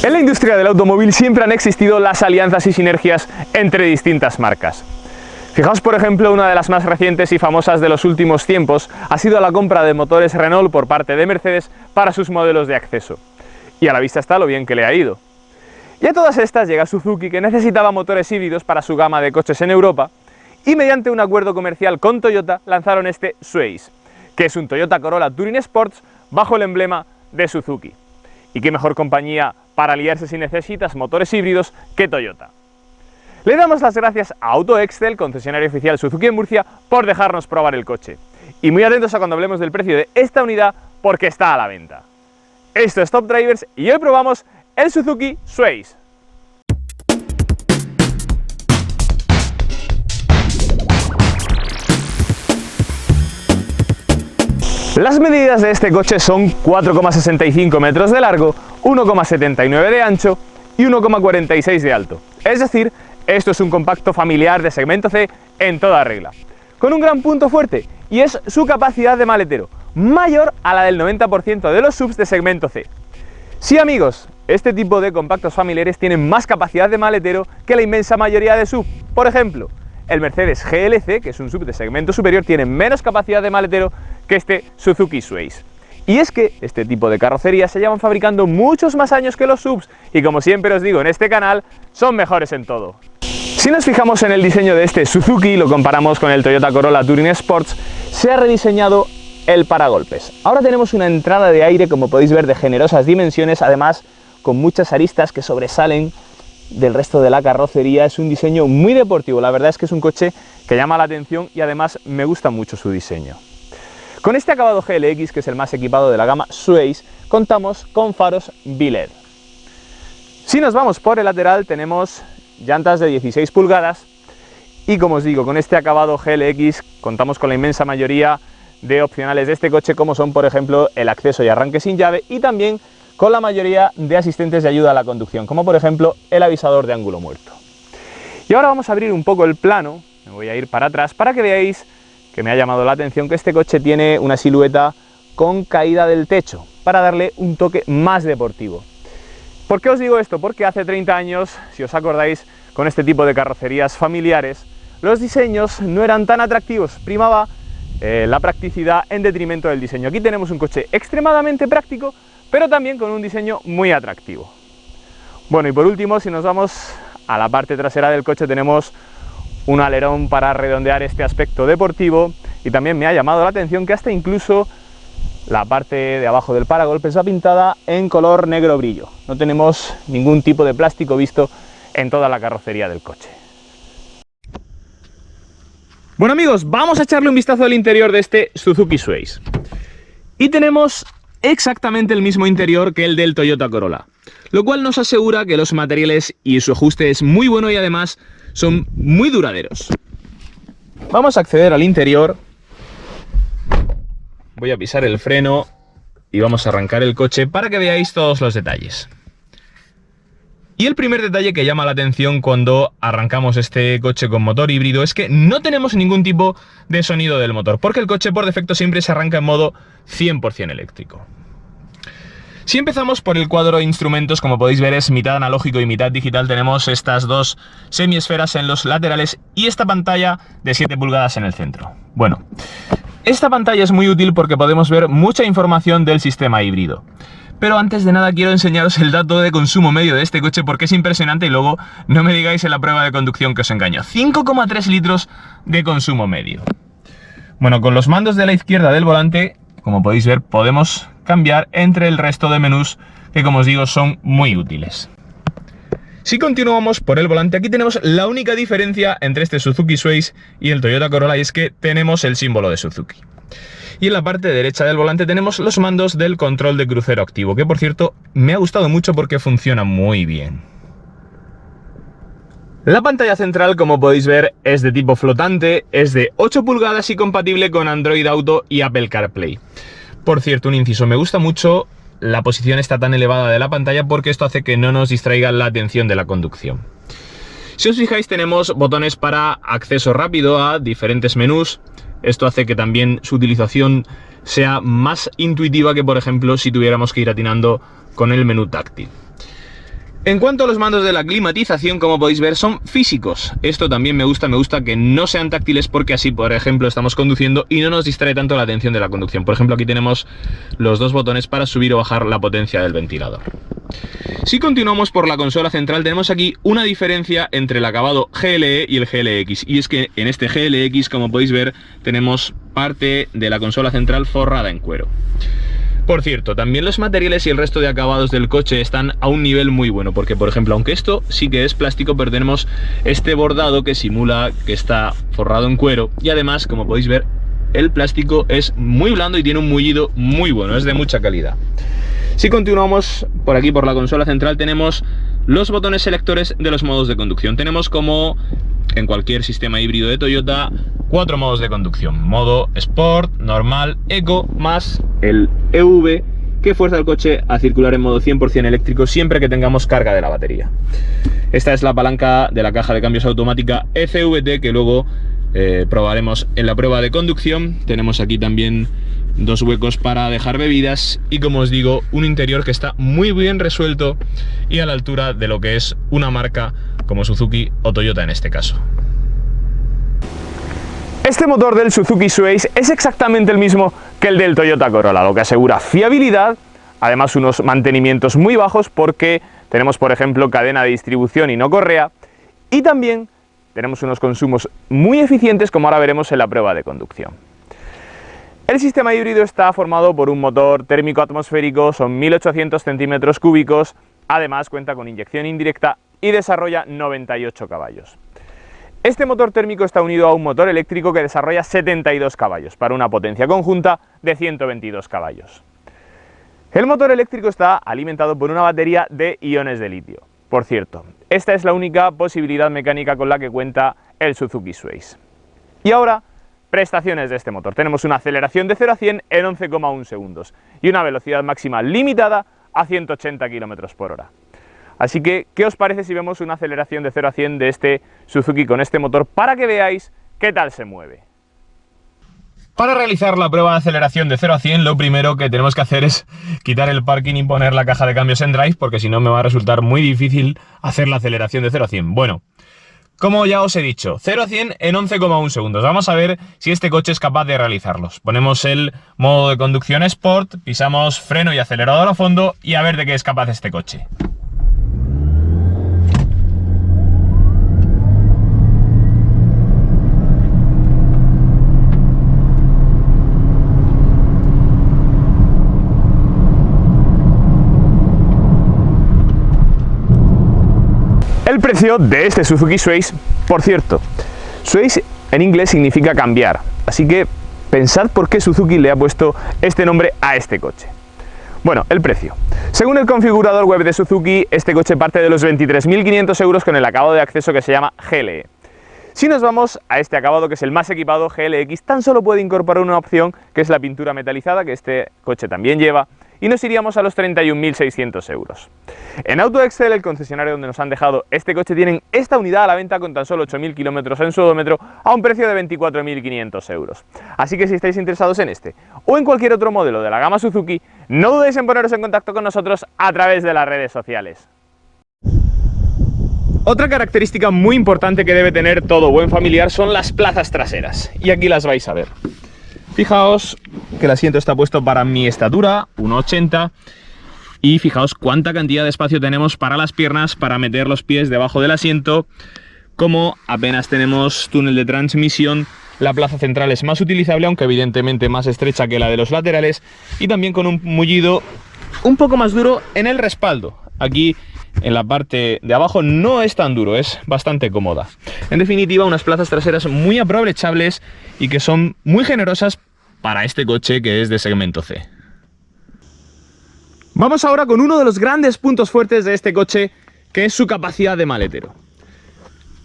En la industria del automóvil siempre han existido las alianzas y sinergias entre distintas marcas. Fijaos, por ejemplo, una de las más recientes y famosas de los últimos tiempos ha sido la compra de motores Renault por parte de Mercedes para sus modelos de acceso. Y a la vista está lo bien que le ha ido. Y a todas estas llega Suzuki, que necesitaba motores híbridos para su gama de coches en Europa, y mediante un acuerdo comercial con Toyota lanzaron este Swaze, que es un Toyota Corolla Touring Sports bajo el emblema de Suzuki. Y qué mejor compañía para aliarse si necesitas motores híbridos que Toyota. Le damos las gracias a AutoExcel, concesionario oficial Suzuki en Murcia, por dejarnos probar el coche. Y muy atentos a cuando hablemos del precio de esta unidad, porque está a la venta. Esto es Top Drivers y hoy probamos el Suzuki Swaze. Las medidas de este coche son 4,65 metros de largo, 1,79 de ancho y 1,46 de alto. Es decir, esto es un compacto familiar de segmento C en toda regla. Con un gran punto fuerte, y es su capacidad de maletero, mayor a la del 90% de los SUVs de segmento C. Sí, amigos, este tipo de compactos familiares tienen más capacidad de maletero que la inmensa mayoría de SUV. Por ejemplo, el Mercedes GLC, que es un SUV de segmento superior, tiene menos capacidad de maletero que este Suzuki Swaze. Y es que este tipo de carrocerías se llevan fabricando muchos más años que los SUVs y, como siempre os digo en este canal, son mejores en todo. Si nos fijamos en el diseño de este Suzuki y lo comparamos con el Toyota Corolla Touring Sports, se ha rediseñado el paragolpes. Ahora tenemos una entrada de aire, como podéis ver, de generosas dimensiones, además con muchas aristas que sobresalen del resto de la carrocería. Es un diseño muy deportivo, la verdad es que es un coche que llama la atención y además me gusta mucho su diseño. Con este acabado GLX, que es el más equipado de la gama Swaze, contamos con faros B-LED. Si nos vamos por el lateral tenemos llantas de 16 pulgadas y, como os digo, con este acabado GLX contamos con la inmensa mayoría de opcionales de este coche, como son, por ejemplo, el acceso y arranque sin llave, y también con la mayoría de asistentes de ayuda a la conducción, como por ejemplo el avisador de ángulo muerto. Y ahora vamos a abrir un poco el plano, me voy a ir para atrás para que veáis que me ha llamado la atención que este coche tiene una silueta con caída del techo, para darle un toque más deportivo. ¿Por qué os digo esto? Porque hace 30 años, si os acordáis, con este tipo de carrocerías familiares, los diseños no eran tan atractivos, primaba la practicidad en detrimento del diseño. Aquí tenemos un coche extremadamente práctico, pero también con un diseño muy atractivo. Bueno, y por último, si nos vamos a la parte trasera del coche, tenemos un alerón para redondear este aspecto deportivo, y también me ha llamado la atención que hasta incluso la parte de abajo del paragolpes va pintada en color negro brillo. No tenemos ningún tipo de plástico visto en toda la carrocería del coche. Bueno, amigos, vamos a echarle un vistazo al interior de este Suzuki Swaze. Y tenemos exactamente el mismo interior que el del Toyota Corolla, lo cual nos asegura que los materiales y su ajuste es muy bueno y además son muy duraderos. Vamos a acceder al interior, voy a pisar el freno y vamos a arrancar el coche para que veáis todos los detalles. Y el primer detalle que llama la atención cuando arrancamos este coche con motor híbrido es que no tenemos ningún tipo de sonido del motor, porque el coche por defecto siempre se arranca en modo 100% eléctrico. Si empezamos por el cuadro de instrumentos, como podéis ver es mitad analógico y mitad digital. Tenemos estas dos semiesferas en los laterales y esta pantalla de 7 pulgadas en el centro. Bueno, esta pantalla es muy útil porque podemos ver mucha información del sistema híbrido. Pero antes de nada quiero enseñaros el dato de consumo medio de este coche porque es impresionante y luego no me digáis en la prueba de conducción que os engaño. 5,3 litros de consumo medio. Bueno, con los mandos de la izquierda del volante, como podéis ver, podemos cambiar entre el resto de menús que, como os digo, son muy útiles. Si continuamos por el volante, aquí tenemos la única diferencia entre este Suzuki Swaze y el Toyota Corolla, y es que tenemos el símbolo de Suzuki. Y en la parte derecha del volante tenemos los mandos del control de crucero activo, que por cierto me ha gustado mucho porque funciona muy bien. La pantalla central, como podéis ver, es de tipo flotante, es de 8 pulgadas y compatible con Android Auto y Apple CarPlay. Por cierto, un inciso, me gusta mucho la posición esta tan elevada de la pantalla porque esto hace que no nos distraiga la atención de la conducción. Si os fijáis, tenemos botones para acceso rápido a diferentes menús. Esto hace que también su utilización sea más intuitiva que, por ejemplo, si tuviéramos que ir atinando con el menú táctil. En cuanto a los mandos de la climatización, como podéis ver, son físicos. Esto también me gusta que no sean táctiles, porque así, por ejemplo, estamos conduciendo y no nos distrae tanto la atención de la conducción. Por ejemplo, aquí tenemos los dos botones para subir o bajar la potencia del ventilador. Si continuamos por la consola central, tenemos aquí una diferencia entre el acabado GLE y el GLX. Y es que en este GLX, como podéis ver, tenemos parte de la consola central forrada en cuero. Por cierto, también los materiales y el resto de acabados del coche están a un nivel muy bueno, porque por ejemplo, aunque esto sí que es plástico, pero tenemos este bordado que simula que está forrado en cuero, y además, como podéis ver, el plástico es muy blando y tiene un mullido muy bueno, es de mucha calidad. Si continuamos por aquí por la consola central, tenemos los botones selectores de los modos de conducción. Tenemos, como en cualquier sistema híbrido de Toyota, 4 modos de conducción: modo Sport, normal, Eco, más el EV, que fuerza el coche a circular en modo 100% eléctrico siempre que tengamos carga de la batería. Esta es la palanca de la caja de cambios automática ECVT, que luego probaremos en la prueba de conducción. Tenemos aquí también dos huecos para dejar bebidas y, como os digo, un interior que está muy bien resuelto y a la altura de lo que es una marca como Suzuki o Toyota en este caso. Este motor del Suzuki Sways es exactamente el mismo que el del Toyota Corolla, lo que asegura fiabilidad, además unos mantenimientos muy bajos, porque tenemos, por ejemplo, cadena de distribución y no correa, y también tenemos unos consumos muy eficientes, como ahora veremos en la prueba de conducción. El sistema híbrido está formado por un motor térmico atmosférico, son 1800 centímetros cúbicos, además cuenta con inyección indirecta y desarrolla 98 caballos. Este motor térmico está unido a un motor eléctrico que desarrolla 72 caballos, para una potencia conjunta de 122 caballos. El motor eléctrico está alimentado por una batería de iones de litio. Por cierto, esta es la única posibilidad mecánica con la que cuenta el Suzuki Sways. Y ahora, prestaciones de este motor. Tenemos una aceleración de 0 a 100 en 11,1 segundos y una velocidad máxima limitada a 180 km por hora. Así que, ¿qué os parece si vemos una aceleración de 0 a 100 de este Suzuki con este motor, para que veáis qué tal se mueve? Para realizar la prueba de aceleración de 0 a 100, lo primero que tenemos que hacer es quitar el parking y poner la caja de cambios en drive, porque si no me va a resultar muy difícil hacer la aceleración de 0 a 100. Bueno, como ya os he dicho, 0 a 100 en 11,1 segundos. Vamos a ver si este coche es capaz de realizarlos. Ponemos el modo de conducción Sport, pisamos freno y acelerador a fondo y a ver de qué es capaz este coche. El precio de este Suzuki Sways, por cierto, Sways en inglés significa cambiar, así que pensad por qué Suzuki le ha puesto este nombre a este coche. Bueno, el precio. Según el configurador web de Suzuki, este coche parte de los 23.500 euros con el acabado de acceso que se llama GLE. Si nos vamos a este acabado, que es el más equipado, GLX, tan solo puede incorporar una opción, que es la pintura metalizada, que este coche también lleva, y nos iríamos a los 31.600 euros. En Auto Excel, el concesionario donde nos han dejado este coche, tienen esta unidad a la venta con tan solo 8.000 kilómetros en su odómetro a un precio de 24.500 euros. Así que si estáis interesados en este o en cualquier otro modelo de la gama Suzuki, no dudéis en poneros en contacto con nosotros a través de las redes sociales. Otra característica muy importante que debe tener todo buen familiar son las plazas traseras, y aquí las vais a ver. Fijaos que el asiento está puesto para mi estatura, 1,80, y fijaos cuánta cantidad de espacio tenemos para las piernas, para meter los pies debajo del asiento. Como apenas tenemos túnel de transmisión, la plaza central es más utilizable, aunque evidentemente más estrecha que la de los laterales, y también con un mullido un poco más duro en el respaldo. Aquí en la parte de abajo no es tan duro, es bastante cómoda. En definitiva, unas plazas traseras muy aprovechables y que son muy generosas para este coche, que es de segmento C. Vamos ahora con uno de los grandes puntos fuertes de este coche, que es su capacidad de maletero.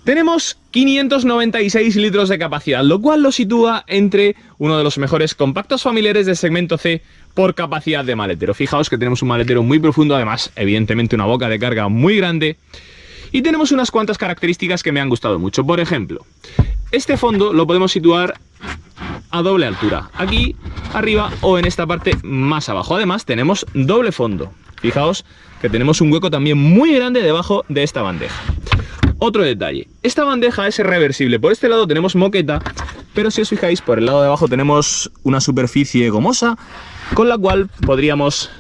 Tenemos 596 litros de capacidad, lo cual lo sitúa entre uno de los mejores compactos familiares de segmento C por capacidad de maletero. Fijaos que tenemos un maletero muy profundo, además evidentemente una boca de carga muy grande, y tenemos unas cuantas características que me han gustado mucho. Por ejemplo, este fondo lo podemos situar a doble altura, aquí arriba o en esta parte más abajo. Además tenemos doble fondo. Fijaos que tenemos un hueco también muy grande debajo de esta bandeja. Otro detalle, esta bandeja es reversible. Por este lado tenemos moqueta, pero si os fijáis, por el lado de abajo tenemos una superficie gomosa, con la cual podríamos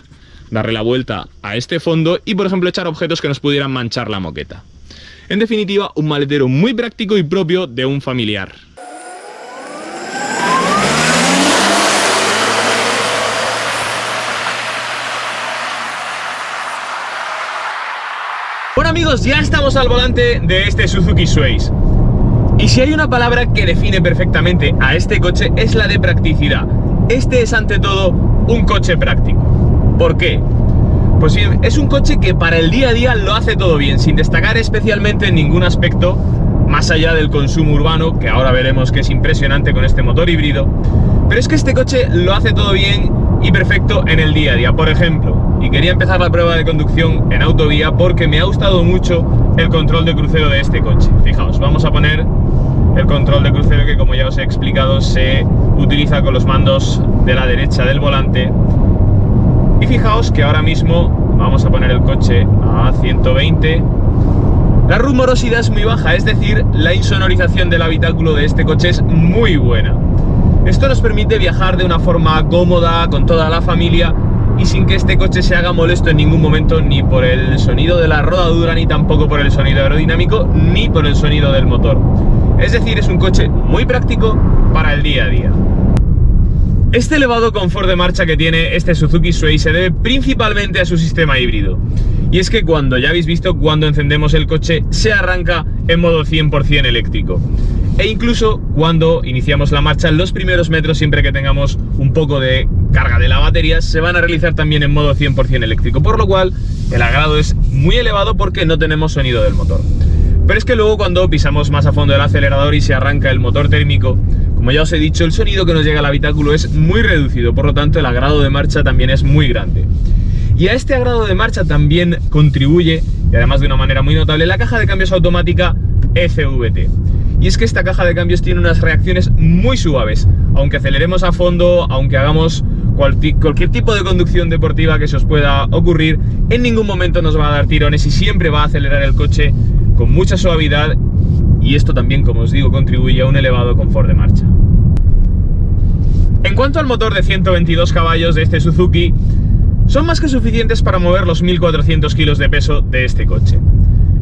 darle la vuelta a este fondo y, por ejemplo, echar objetos que nos pudieran manchar la moqueta. En definitiva, un maletero muy práctico y propio de un familiar. Bueno amigos, ya estamos al volante de este Suzuki Sways. Y si hay una palabra que define perfectamente a este coche es la de practicidad. Este es ante todo un coche práctico. ¿Por qué? Pues bien, es un coche que para el día a día lo hace todo bien, sin destacar especialmente en ningún aspecto, más allá del consumo urbano, que ahora veremos que es impresionante con este motor híbrido. Pero es que este coche lo hace todo bien y perfecto en el día a día. Por ejemplo, y quería empezar la prueba de conducción en autovía porque me ha gustado mucho el control de crucero de este coche. Fijaos, vamos a poner el control de crucero que, como ya os he explicado, se utiliza con los mandos de la derecha del volante. Y fijaos que ahora mismo vamos a poner el coche a 120. La rumorosidad es muy baja, es decir, la insonorización del habitáculo de este coche es muy buena. Esto nos permite viajar de una forma cómoda con toda la familia y sin que este coche se haga molesto en ningún momento, ni por el sonido de la rodadura, ni tampoco por el sonido aerodinámico, ni por el sonido del motor. Es decir, es un coche muy práctico para el día a día. Este elevado confort de marcha que tiene este Suzuki Sway se debe principalmente a su sistema híbrido. Y es que cuando ya habéis visto, cuando encendemos el coche se arranca en modo 100% eléctrico. E incluso cuando iniciamos la marcha, los primeros metros, siempre que tengamos un poco de carga de la batería, se van a realizar también en modo 100% eléctrico. Por lo cual el agrado es muy elevado porque no tenemos sonido del motor. Pero es que luego cuando pisamos más a fondo el acelerador y se arranca el motor térmico, como ya os he dicho, el sonido que nos llega al habitáculo es muy reducido, por lo tanto el agrado de marcha también es muy grande. Y a este agrado de marcha también contribuye, y además de una manera muy notable, la caja de cambios automática ECVT. Y es que esta caja de cambios tiene unas reacciones muy suaves, aunque aceleremos a fondo, aunque hagamos cualquier tipo de conducción deportiva que se os pueda ocurrir, en ningún momento nos va a dar tirones y siempre va a acelerar el coche con mucha suavidad, y esto también, como os digo, contribuye a un elevado confort de marcha. En cuanto al motor de 122 caballos de este Suzuki, son más que suficientes para mover los 1400 kilos de peso de este coche.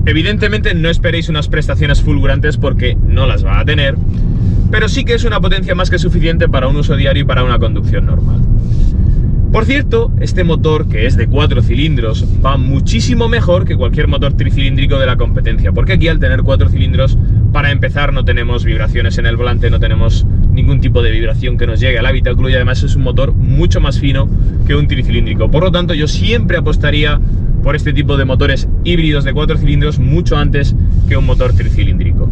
Evidentemente no esperéis unas prestaciones fulgurantes porque no las va a tener, pero sí que es una potencia más que suficiente para un uso diario y para una conducción normal. Por cierto, este motor, que es de 4 cilindros, va muchísimo mejor que cualquier motor tricilíndrico de la competencia, porque aquí, al tener 4 cilindros, para empezar no tenemos vibraciones en el volante, no tenemos ningún tipo de vibración que nos llegue al habitáculo, y además es un motor mucho más fino que un tricilíndrico. Por lo tanto, yo siempre apostaría por este tipo de motores híbridos de 4 cilindros mucho antes que un motor tricilíndrico.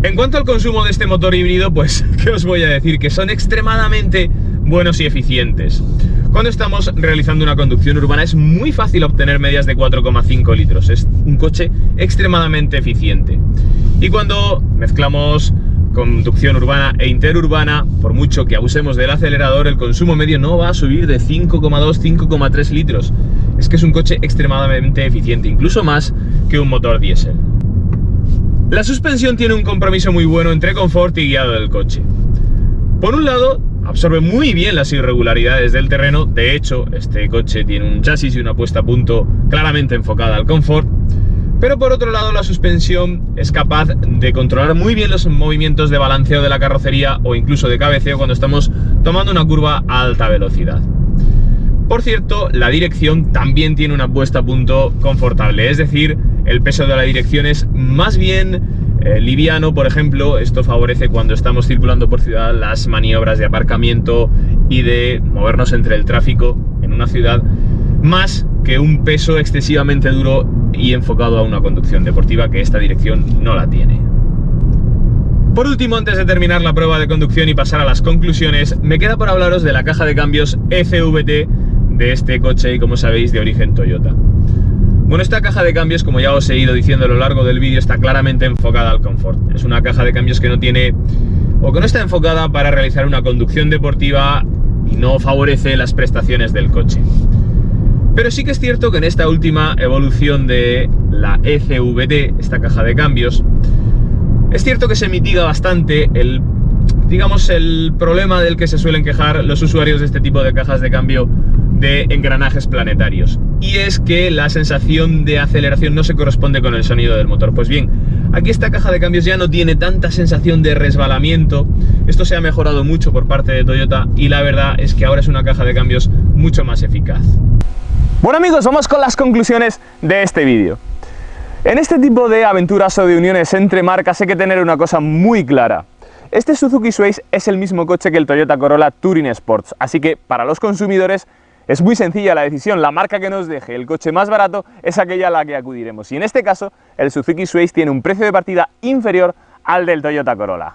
En cuanto al consumo de este motor híbrido, pues, ¿qué os voy a decir? Que son extremadamente buenos y eficientes. Cuando estamos realizando una conducción urbana es muy fácil obtener medias de 4,5 litros. Es un coche extremadamente eficiente. Y cuando mezclamos conducción urbana e interurbana, por mucho que abusemos del acelerador, el consumo medio no va a subir de 5,2, 5,3 litros. Es que es un coche extremadamente eficiente, incluso más que un motor diésel. La suspensión tiene un compromiso muy bueno entre confort y guiado del coche. Por un lado, absorbe muy bien las irregularidades del terreno. De hecho, este coche tiene un chasis y una puesta a punto claramente enfocada al confort. Pero por otro lado, la suspensión es capaz de controlar muy bien los movimientos de balanceo de la carrocería o incluso de cabeceo cuando estamos tomando una curva a alta velocidad. Por cierto, la dirección también tiene una puesta a punto confortable, es decir, el peso de la dirección es más bien liviano. Por ejemplo, esto favorece cuando estamos circulando por ciudad las maniobras de aparcamiento y de movernos entre el tráfico en una ciudad, más que un peso excesivamente duro y enfocado a una conducción deportiva, que esta dirección no la tiene. Por último, antes de terminar la prueba de conducción y pasar a las conclusiones, me queda por hablaros de la caja de cambios ECVT de este coche, y como sabéis, de origen Toyota. Bueno, esta caja de cambios, como ya os he ido diciendo a lo largo del vídeo, está claramente enfocada al confort. Es una caja de cambios que no tiene, o que no está enfocada para realizar una conducción deportiva y no favorece las prestaciones del coche. Pero sí que es cierto que en esta última evolución de la ECVT, esta caja de cambios, es cierto que se mitiga bastante el problema del que se suelen quejar los usuarios de este tipo de cajas de cambio de engranajes planetarios, y es que la sensación de aceleración no se corresponde con el sonido del motor. Pues bien, aquí esta caja de cambios ya no tiene tanta sensación de resbalamiento. Esto se ha mejorado mucho por parte de Toyota y la verdad es que ahora es una caja de cambios mucho más eficaz. Bueno amigos, vamos con las conclusiones de este vídeo. En este tipo de aventuras o de uniones entre marcas hay que tener una cosa muy clara. Este Suzuki Sways es el mismo coche que el Toyota Corolla Touring Sports, así que para los consumidores es muy sencilla la decisión. La marca que nos deje el coche más barato es aquella a la que acudiremos, y en este caso el Suzuki Sways tiene un precio de partida inferior al del Toyota Corolla.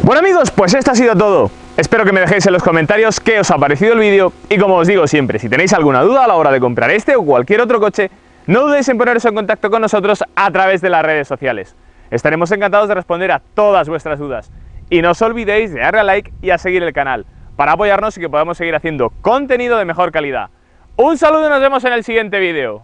Bueno amigos, pues esto ha sido todo. Espero que me dejéis en los comentarios qué os ha parecido el vídeo, y como os digo siempre, si tenéis alguna duda a la hora de comprar este o cualquier otro coche, no dudéis en poneros en contacto con nosotros a través de las redes sociales. Estaremos encantados de responder a todas vuestras dudas. Y no os olvidéis de darle a like y a seguir el canal, para apoyarnos y que podamos seguir haciendo contenido de mejor calidad. Un saludo y nos vemos en el siguiente vídeo.